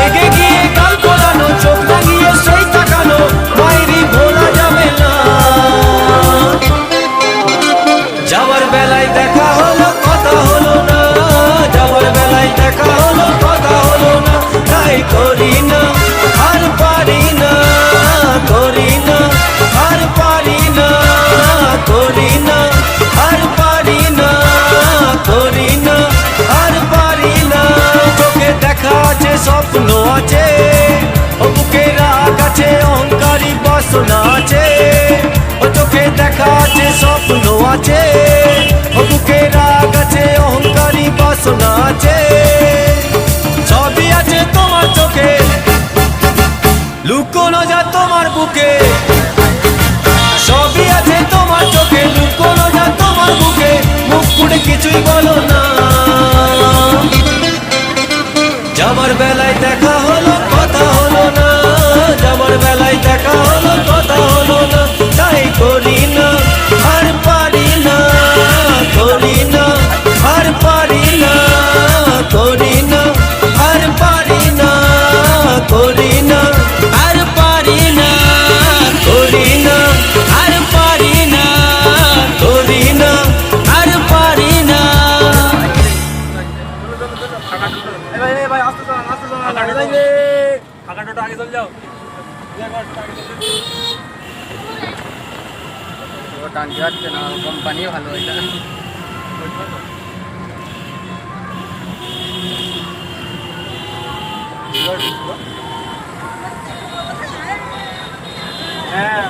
রেগে গিয়ে গাল গলানো, চোখ রাঙিয়ে সেই তাকানো, মায়েরই ভোলা যাবে না। যাওয়ার বেলায় দেখা হলো কথা হলো না, যাওয়ার বেলায় দেখা হলো কথা হলো না। তাই করি না আর পারি না, করি না আর পারি না, করি না আর পারি না, করি না আর পারি না। চোখে দেখা আছে স্বপ্ন আছে, ও বুকে রাগ আছে অহংকারী বাসনা আছে। ও চোখে দেখা আছে স্বপ্ন আছে, ও বুকে রাগ আছে অহংকারী বাসনা আছে। সবই আছে তোমার চোখে, লুকোনো যা তোমার বুকে। সবই আছে তোমার চোখে, লুকোনো যা তোমার বুকে। মুখ পুড়ে কিছুই বলো না। যাবার বেলায় দেখা হলো কথা হলো না, যাবার বেলায় দেখা হলো কথা হলো না। তাই করি না আর পারি না, করি না আর পারি না, করি না আর পারি না, করি না আর পারি না, করি না আর পারি না, করি না আর পারি না। টানতে যাচ্ছে না, কোম্পানি ভালো এটা। হ্যাঁ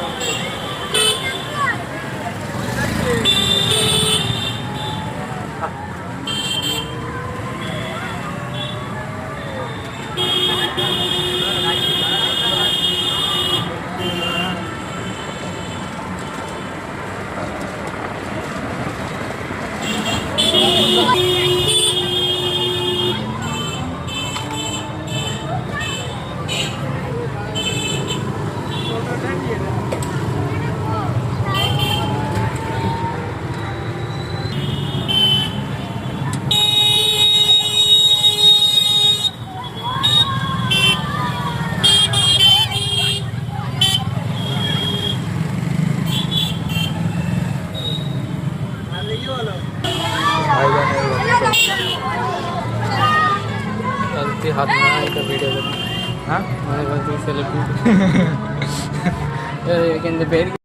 हाथ में आएगा वीडियो हाँ सेलिब्रिटी